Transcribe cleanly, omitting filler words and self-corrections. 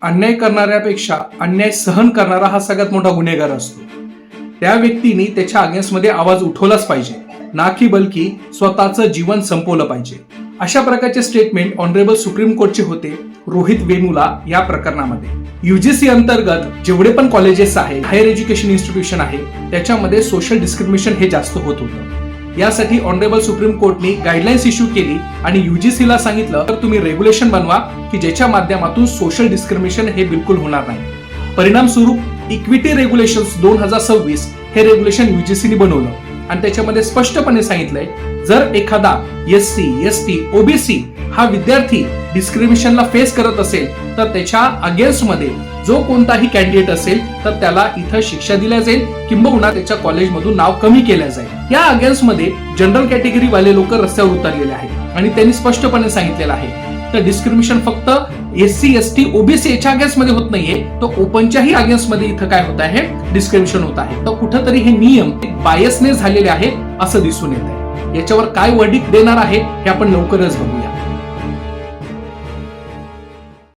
अन्याय करणाऱ्यापेक्षा अन्याय सहन करणारा हा सगळ्यात मोठा गुन्हेगार असतो. त्या व्यक्तीने त्याच्या अगेन्स्टमध्ये आवाज उठवलाच पाहिजे, ना की बल्कि स्वतःचं जीवन संपवलं पाहिजे. अशा प्रकारचे स्टेटमेंट ऑनरेबल सुप्रीम कोर्टचे होते रोहित वेमुला या प्रकरणामध्ये. युजीसी अंतर्गत जेवढे पण कॉलेजेस आहे, हायर एज्युकेशन इन्स्टिट्यूशन आहे, त्याच्यामध्ये सोशल डिस्क्रिमिनेशन हे जास्त होत होतं. यासाठी ऑनरेबल सुप्रीम कोर्टने गाईडलाईन्स इश्यू केली आणि युजीसीला सांगितलं तर तुम्ही रेग्युलेशन बनवा की ज्याच्या माध्यमातून सोशल डिस्क्रिमिनेशन हे बिलकुल होणार नाही. परिणाम स्वरूप इक्विटी रेग्युलेशन्स 2026 हे रेग्युलेशन युजीसीने बनवलं आणि त्याच्यामध्ये स्पष्टपणे सांगितलंय जर एखादा SC, ST, OBC हा विद्यार्थी डिस्क्रिमिनेशनला फेस करत असेल तर त्याच्या अगेन्स्टमध्ये जो कोणताही कॅन्डिडेट असेल तर त्याला इथं शिक्षा दिल्या जाईल किंबहुना त्याच्या कॉलेजमधून नाव कमी केलं जाईल. या अगेन्स्टमध्ये जनरल कॅटेगरी वाले लोक रस्त्यावर उतरलेले आहेत आणि त्यांनी स्पष्टपणे सांगितलेलं आहे तर डिस्क्रिमिनेशन फक्त SC, ST, OBC याच्या अगेन्स्टमध्ये होत नाहीये, तर ओपनच्याही अगेन्स्टमध्ये इथं काय होत आहे, डिस्क्रिमिनेशन होत आहे. तर कुठंतरी हे नियम बायसने झालेले आहे असं दिसून येत आहे. याच्यावर काय वर्डिक्ट देणार आहे हे आपण लवकरच बघू.